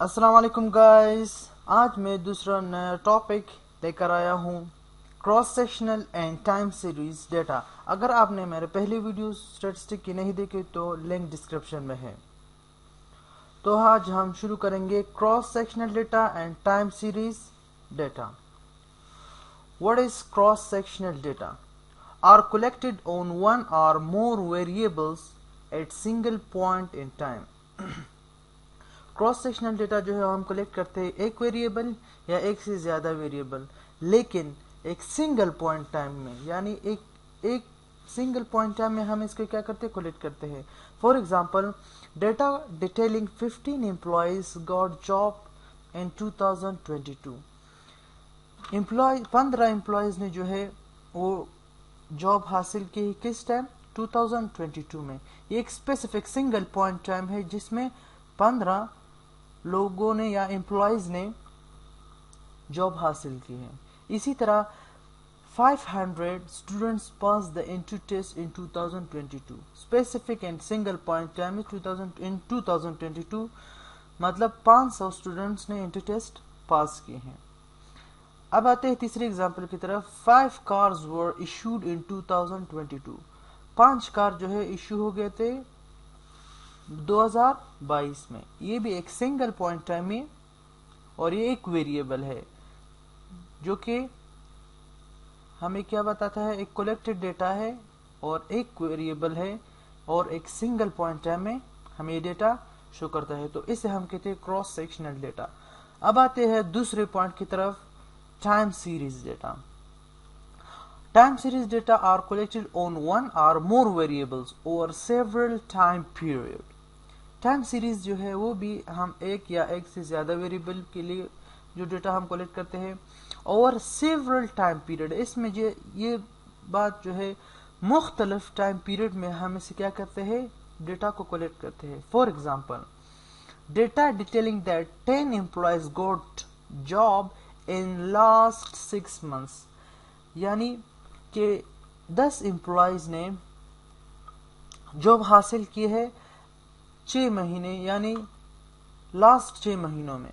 अस्सलाम वालेकुम गाइस। आज मैं दूसरा नया टॉपिक लेकर आया हूँ, cross sectional and time series data. अगर आपने मेरे पहले वीडियो स्टैटिस्टिक की नहीं देखी तो लिंक डिस्क्रिप्शन में है। तो आज हम शुरू करेंगे cross sectional data and time series data. What is cross sectional data? Are collected on one or more variables at single point in time. Cross sectional data जो है हम कलेक्ट करते हैं एक वेरिएबल या एक से ज्यादा वेरिएबल, लेकिन एक सिंगल पॉइंट टाइम में, यानी एक सिंगल पॉइंट टाइम में हम इसको क्या करते हैं, कलेक्ट करते हैं। For example, data detailing 15 employees got job in 2022। 15 employees ने जो है वो जॉब हासिल की किस टाइम, 2022 में। ये एक स्पेसिफिक सिंगल पॉइंट टाइम है जिसमें 15 लोगों ने या एम्प्लॉयज ने जॉब हासिल की है। इसी तरह 500 students pass the entry test in 2022। Specific and single point time in 2022, मतलब 500 स्टूडेंट्स ने एंट्री टेस्ट पास किए हैं। अब आते हैं तीसरे एग्जाम्पल की तरफ। 5 cars were issued in 2022। 5 car जो है इशू हो गए थे 2022 में। ये भी एक सिंगल पॉइंट टाइम में, और ये एक वेरिएबल है जो कि हमें क्या बताता है, एक कलेक्टेड डेटा है और एक वेरिएबल है और एक सिंगल पॉइंट टाइम में हमें ये डेटा शो करता है। तो इसे हम कहते हैं क्रॉस सेक्शनल डेटा। अब आते हैं दूसरे पॉइंट की तरफ, time series data. Time series data are collected on one or more variables over several time period. Time series जो है वो भी हम एक या एक से ज्यादा वेरिएबल के लिए जो डेटा हम कलेक्ट करते हैं ओवर सेवरल टाइम पीरियड। इसमें ये बात जो है मुख्तलिफ टाइम पीरियड में हम इसे क्या करते हैं, डेटा को कलेक्ट करते हैं। For example, data detailing that 10 employees got job in last 6 months, यानी कि 10 एम्प्लॉयज ने जॉब हासिल की है 6 महीने, यानी लास्ट 6 महीनों में।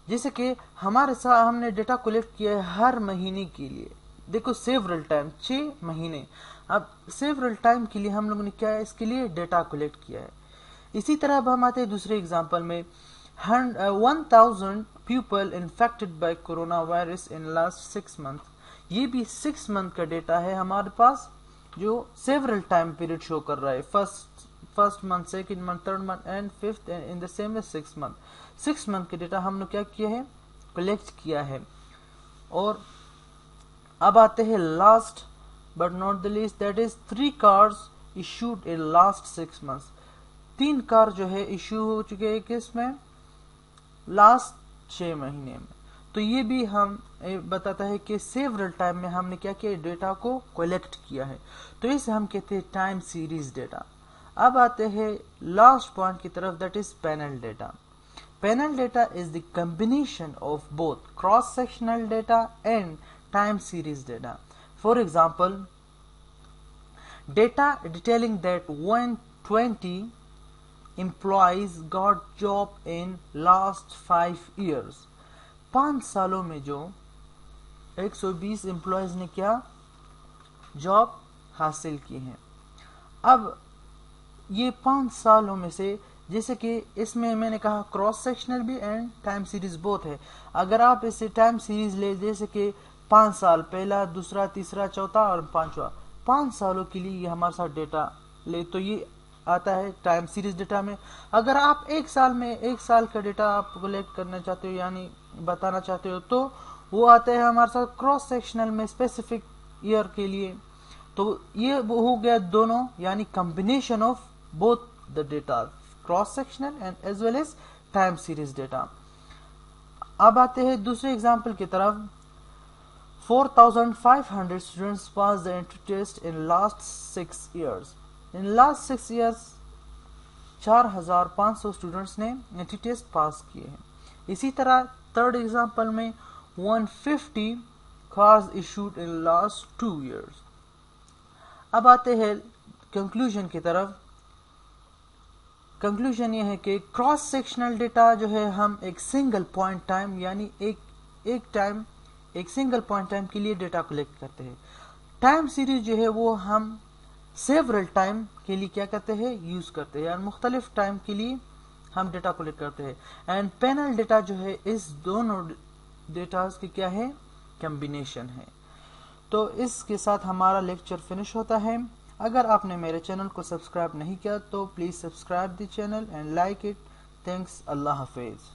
जैसे कि हमारे साथ हमने डेटा कलेक्ट किया है हर महीने के लिए। देखो सेवरल टाइम, 6 महीने। अब सेवरल टाइम के लिए हम लोगों ने क्या है, इसके लिए डेटा कलेक्ट किया है। इसी तरह अब हम आते हैं दूसरे एग्जाम्पल में। 1000 people infected by corona virus in last 6 months। ये भी 6 मंथ का डेटा है हमारे पास जो सेवरल टाइम पीरियड शो कर रहा है। First month, second month, third month and fifth in the same 6 month. 6 month का डेटा हमने क्या किया है, कलेक्ट किया है। और अब आते हैं last but not the least, that is 3 cars issued in last 6 months। 3 car जो है इशू हो चुके हैं किसमें, लास्ट 6 महीने में। तो ये भी हम बताता है कि सेवरल टाइम में हमने क्या किया, डेटा को कलेक्ट किया है। तो इसे हम कहते हैं टाइम सीरीज डेटा। अब आते हैं लास्ट पॉइंट की तरफ, that is panel data. Panel data is the combination of both cross sectional data and time series data. For example, data detailing that 120 employees got job in last 5 years। 5 सालों में जो 120 employees ने क्या job हासिल की है। अब ये 5 सालों में से, जैसे कि इसमें मैंने कहा क्रॉस सेक्शनल भी एंड टाइम सीरीज बोथ है। अगर आप इसे टाइम सीरीज ले, जैसे कि 5 साल, पहला, दूसरा, तीसरा, चौथा और 5वां, 5 सालों के लिए ये हमारे साथ डेटा ले, तो ये आता है टाइम सीरीज डेटा में। अगर आप एक साल में 1 साल का डेटा आप कलेक्ट करना चाहते हो, यानी बताना चाहते हो, तो वो आता है हमारे साथ क्रॉस सेक्शनल में स्पेसिफिक ईयर के लिए। तो ये वो हो गया दोनों, यानी combination of both the data, cross sectional and as well as time series data. अब आते हैं दूसरे एग्जाम्पल की तरफ। 4500 students pass the entry test in last 6 years। In last 6 years 4500 students ने एंट्री टेस्ट पास किए हैं। इसी तरह थर्ड एग्जांपल में 150 cars issued in last 2 years। अब आते हैं कंक्लूजन की तरफ। کنکلوژن یہ ہے کہ کراس سیکشنل ڈیٹا جو ہے ہم ایک سنگل پوائنٹ ٹائم یعنی ایک سنگل پوائنٹ ٹائم کے لیے ڈیٹا کلیکٹ کرتے ہیں. ٹائم سیریز جو ہے وہ ہم سیورل ٹائم کے لیے کیا کرتے ہیں یوز کرتے ہیں, یعنی مختلف ٹائم کے لیے ہم ڈیٹا کلیکٹ کرتے ہیں. اینڈ پینل ڈیٹا جو ہے اس دونوں ڈیٹاز کی کیا ہے کمبینیشن ہے. تو اس کے ساتھ ہمارا لیکچر فنش ہوتا ہے. اگر آپ نے میرے چینل کو سبسکرائب نہیں کیا تو please subscribe the channel and like it. Thanks. اللہ حافظ.